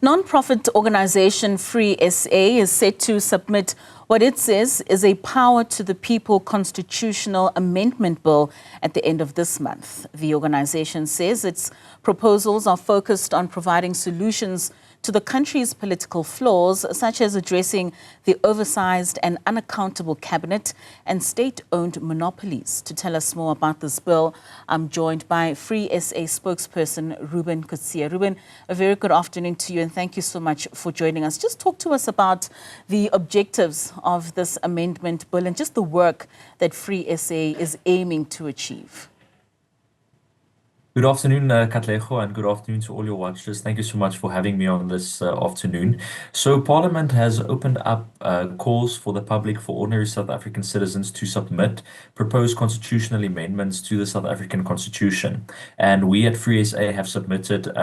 Non-profit organization FreeSA is set to submit what it says is a Power to the People constitutional amendment bill at the end of this month. The organization says its proposals are focused on providing solutions to the country's political flaws, such as addressing the oversized and unaccountable cabinet and state-owned monopolies. To tell us more about this bill, I'm joined by FreeSA spokesperson Reuben Coetzee. Reuben, a very good afternoon to you, and thank you so much for joining us. Just talk to us about the objectives of this amendment bill and just the work that FreeSA is aiming to achieve. Good afternoon, Katlego, and good afternoon to all your watchers. Thank you so much for having me on this afternoon. So Parliament has opened up calls for the public, for ordinary South African citizens to submit proposed constitutional amendments to the South African Constitution. And we at FreeSA have submitted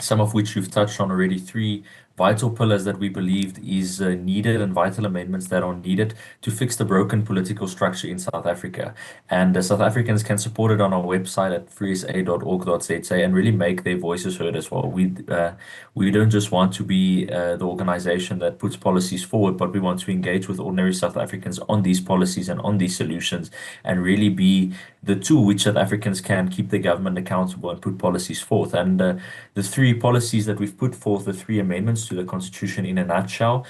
some of which you've touched on already, three vital pillars that we believed is needed and vital amendments that are needed to fix the broken political structure in South Africa. And South Africans can support it on our website at freesa.org.za and really make their voices heard as well. We don't just want to be the organization that puts policies forward, but we want to engage with ordinary South Africans on these policies and on these solutions and really be the tool which South Africans can keep the government accountable and put policies forth. And the three policies that we've put forth, the three amendments to the Constitution in a nutshell,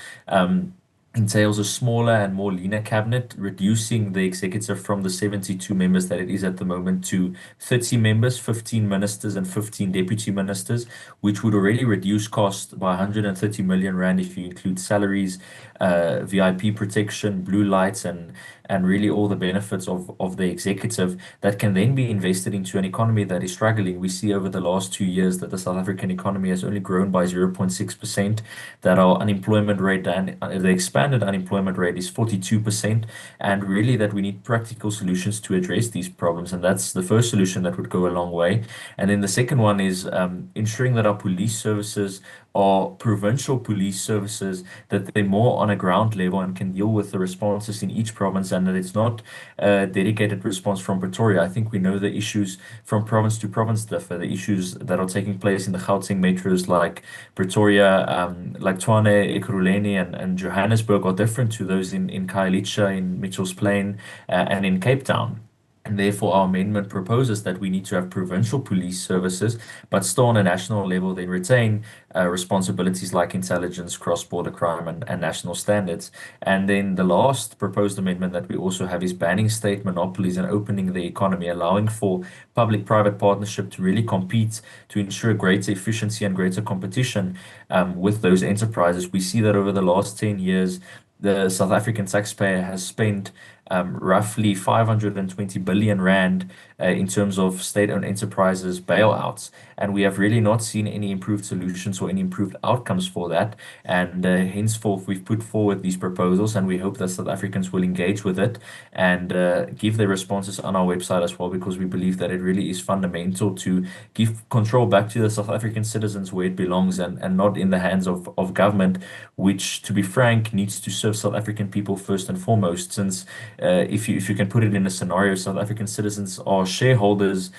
entails a smaller and more leaner cabinet, reducing the executive from the 72 members that it is at the moment to 30 members, 15 ministers and 15 deputy ministers, which would already reduce costs by 130 million rand if you include salaries, VIP protection, blue lights, and really all the benefits of the executive that can then be invested into an economy that is struggling. We see over the last 2 years that the South African economy has only grown by 0.6%, that our unemployment rate and the expanded unemployment rate is 42%, and really that we need practical solutions to address these problems. And that's the first solution that would go a long way. And then the second one is ensuring that our police services are provincial police services, that they're more on a ground level and can deal with the responses in each province, and that it's not a dedicated response from Pretoria. I think we know the issues from province to province differ. The issues that are taking place in the Gauteng metros like Pretoria, like Tshwane, Ekurhuleni, and Johannesburg are different to those in Khayelitsha, in Mitchells Plain, and in Cape Town. And therefore, our amendment proposes that we need to have provincial police services, but still on a national level, they retain responsibilities like intelligence, cross-border crime, and national standards. And then the last proposed amendment that we also have is banning state monopolies and opening the economy, allowing for public-private partnership to really compete to ensure greater efficiency and greater competition with those enterprises. We see that over the last 10 years, the South African taxpayer has spent roughly 520 billion rand in terms of state-owned enterprises bailouts, and we have really not seen any improved solutions or any improved outcomes for that. And henceforth, we've put forward these proposals, and we hope that South Africans will engage with it and give their responses on our website as well, because we believe that it really is fundamental to give control back to the South African citizens where it belongs, and not in the hands of government, which, to be frank, needs to serve South African people first and foremost. Since if you can put it in a scenario, South African citizens are shareholders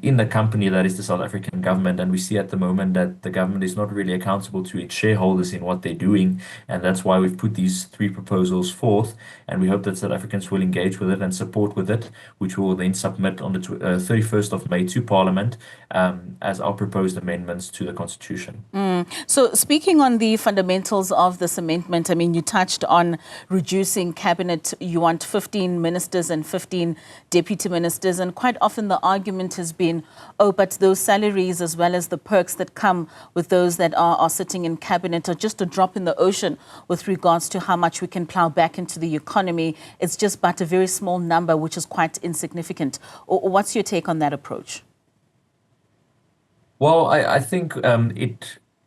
in the company that is the South African government, and we see at the moment that the government is not really accountable to its shareholders in what they're doing, and that's why we've put these three proposals forth, and we hope that South Africans will engage with it and support with it, which we will then submit on the 31st of May to Parliament as our proposed amendments to the Constitution. So speaking on the fundamentals of this amendment, I mean, you touched on reducing cabinet. You want 15 ministers and 15 deputy ministers, and quite often the argument has been, oh, but those salaries as well as the perks that come with those that are sitting in cabinet are just a drop in the ocean with regards to how much we can plow back into the economy. It's just but a very small number, which is quite insignificant. Or what's your take on that approach? Well, I think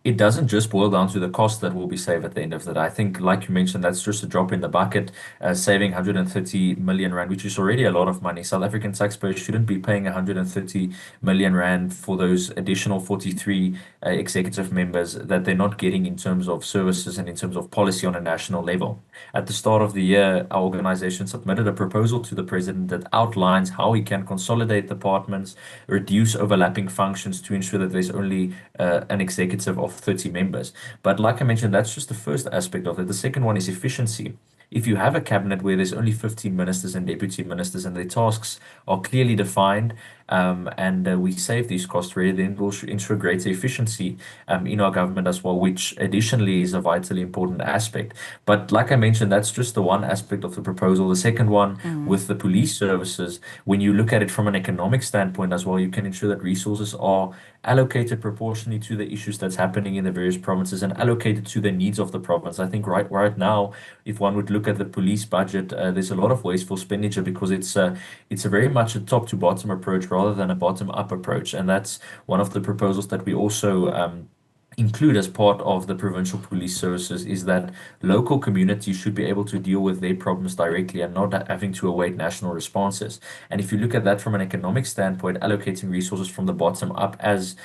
it doesn't just boil down to the cost that will be saved at the end of the day. I think, like you mentioned, that's just a drop in the bucket, saving 130 million rand, which is already a lot of money. South African taxpayers shouldn't be paying 130 million rand for those additional 43 executive members that they're not getting in terms of services and in terms of policy on a national level. At the start of the year, our organization submitted a proposal to the president that outlines how he can consolidate departments, reduce overlapping functions to ensure that there's only an executive of 30 members. But like I mentioned, that's just the first aspect of it. The second one is efficiency. If you have a cabinet where there's only 15 ministers and deputy ministers and their tasks are clearly defined, and we save these costs, really, then we'll ensure greater efficiency in our government as well, which additionally is a vitally important aspect. But like I mentioned, that's just the one aspect of the proposal. The second one with the police services, when you look at it from an economic standpoint as well, you can ensure that resources are allocated proportionally to the issues that's happening in the various provinces and allocated to the needs of the province. I think right now, if one would look at the police budget, there's a lot of wasteful expenditure because it's a very much a top to bottom approach rather than a bottom up approach, and that's one of the proposals that we also include as part of the provincial police services, is that local communities should be able to deal with their problems directly and not having to await national responses. And if you look at that from an economic standpoint, allocating resources from the bottom up as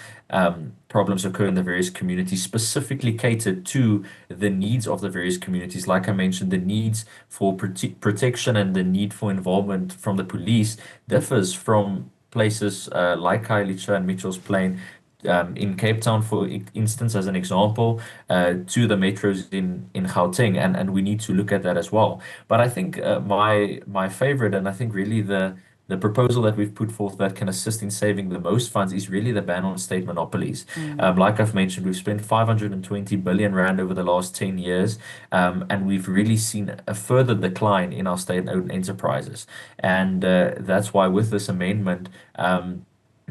problems occur in the various communities, specifically catered to the needs of the various communities. Like I mentioned, the needs for protection and the need for involvement from the police differs from places like Khayelitsha and Mitchell's Plain, in Cape Town, for instance, as an example, to the metros in Gauteng, and we need to look at that as well. But I think my favorite, and I think really the proposal that we've put forth that can assist in saving the most funds, is really the ban on state monopolies. Like I've mentioned, we've spent 520 billion rand over the last 10 years, and we've really seen a further decline in our state-owned enterprises. And that's why with this amendment,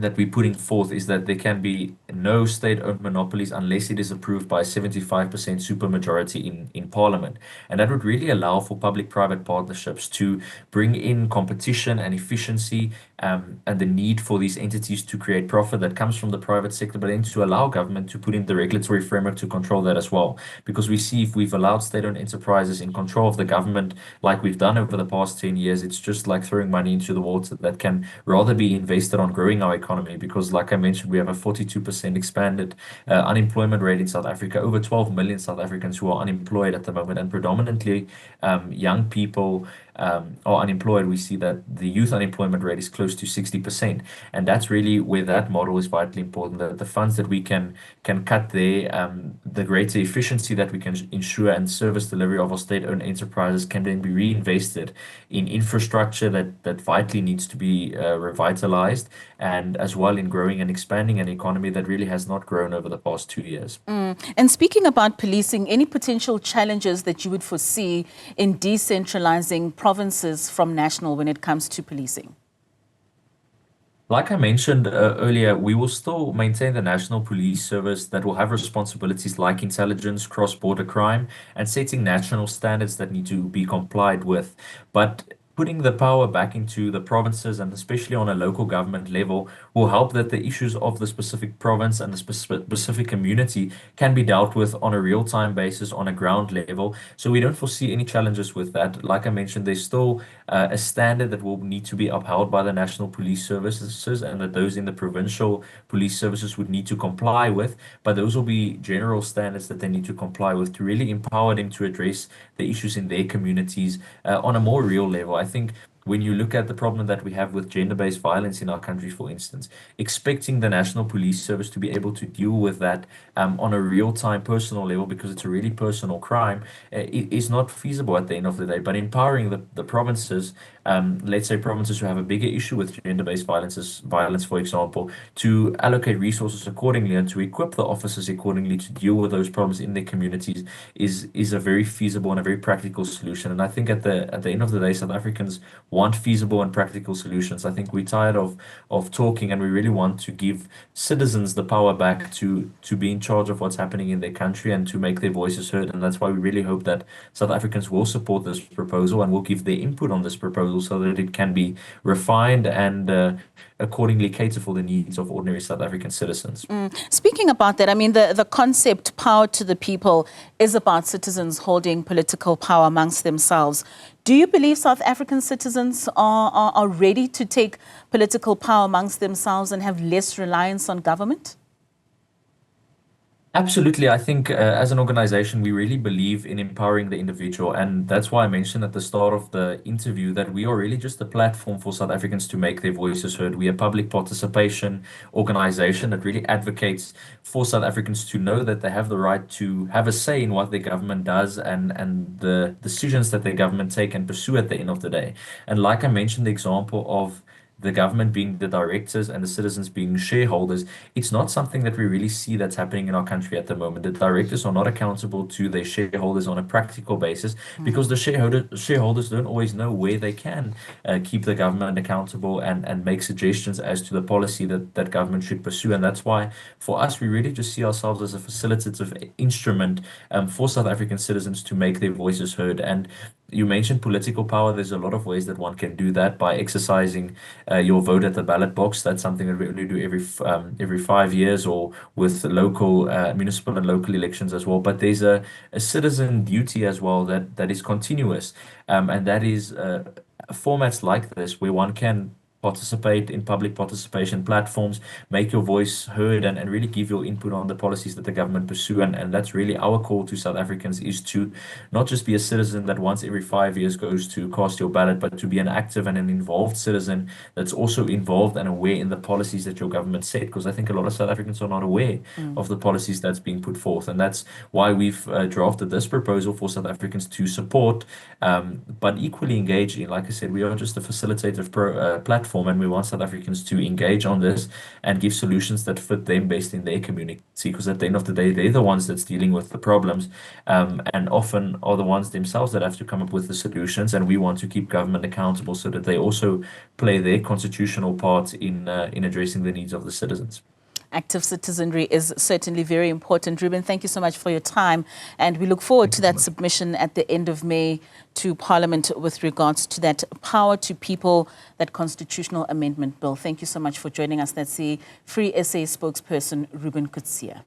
that we're putting forth is that there can be no state-owned monopolies unless it is approved by 75% supermajority in Parliament. And that would really allow for public-private partnerships to bring in competition and efficiency, and the need for these entities to create profit that comes from the private sector, but then to allow government to put in the regulatory framework to control that as well. Because we see if we've allowed state-owned enterprises in control of the government, like we've done over the past 10 years, it's just like throwing money into the water that can rather be invested on growing our economy. Because like I mentioned, we have a 42% expanded unemployment rate in South Africa, over 12 million South Africans who are unemployed at the moment, and predominantly young people are unemployed. We see that the youth unemployment rate is close to 60%, and that's really where that model is vitally important, that the funds that we can cut there, the greater efficiency that we can ensure and service delivery of our state-owned enterprises can then be reinvested in infrastructure that vitally needs to be revitalized, and as well in growing and expanding an economy that really has not grown over the past 2 years. And speaking about policing, any potential challenges that you would foresee in decentralizing provinces from national when it comes to policing? Like I mentioned earlier, we will still maintain the National Police Service that will have responsibilities like intelligence, cross-border crime, and setting national standards that need to be complied with. But putting the power back into the provinces, and especially on a local government level, will help that the issues of the specific province and the specific community can be dealt with on a real-time basis on a ground level. So we don't foresee any challenges with that. Like I mentioned, there's still a standard that will need to be upheld by the National Police Services, and that those in the provincial police services would need to comply with. But those will be general standards that they need to comply with to really empower them to address the issues in their communities on a more real level. I think when you look at the problem that we have with gender-based violence in our country, for instance, expecting the National Police Service to be able to deal with that on a real-time personal level, because it's a really personal crime, it is not feasible at the end of the day. But empowering the provinces, let's say provinces who have a bigger issue with gender-based violence, for example, to allocate resources accordingly and to equip the officers accordingly to deal with those problems in their communities is a very feasible and a very practical solution. And I think at the end of the day, South Africans want feasible and practical solutions. I think we're tired of talking, and we really want to give citizens the power back to be in charge of what's happening in their country and to make their voices heard. And that's why we really hope that South Africans will support this proposal and will give their input on this proposal so that it can be refined and accordingly cater for the needs of ordinary South African citizens. Speaking about that, I mean, the concept power to the people is about citizens holding political power amongst themselves. Do you believe South African citizens are ready to take political power amongst themselves and have less reliance on government? Absolutely. I think as an organization, we really believe in empowering the individual. And that's why I mentioned at the start of the interview that we are really just a platform for South Africans to make their voices heard. We are a public participation organization that really advocates for South Africans to know that they have the right to have a say in what their government does and the decisions that their government take and pursue at the end of the day. And like I mentioned, the example of the government being the directors and the citizens being shareholders, it's not something that we really see that's happening in our country at the moment. The directors are not accountable to their shareholders on a practical basis because the shareholders don't always know where they can keep the government accountable and make suggestions as to the policy that government should pursue. And that's why for us, we really just see ourselves as a facilitative instrument for South African citizens to make their voices heard. And you mentioned political power. There's a lot of ways that one can do that by exercising your vote at the ballot box. That's something that we only do every 5 years, or with local municipal and local elections as well. But there's a citizen duty as well that is continuous, and that is formats like this where one can participate in public participation platforms, make your voice heard, and really give your input on the policies that the government pursue. And that's really our call to South Africans, is to not just be a citizen that once every 5 years goes to cast your ballot, but to be an active and an involved citizen that's also involved and aware in the policies that your government set. Because I think a lot of South Africans are not aware of the policies that's being put forth. And that's why we've drafted this proposal for South Africans to support, but equally engage in. Like I said, we are just a facilitative platform, and we want South Africans to engage on this and give solutions that fit them best in their community. Because at the end of the day, they're the ones that's dealing with the problems, and often are the ones themselves that have to come up with the solutions. And we want to keep government accountable so that they also play their constitutional part in addressing the needs of the citizens. Active citizenry is certainly very important. Reuben, thank you so much for your time. And we look forward to that submission at the end of May to Parliament with regards to that power to people, that constitutional amendment bill. Thank you so much for joining us. That's the FreeSA spokesperson, Reuben Coetzee.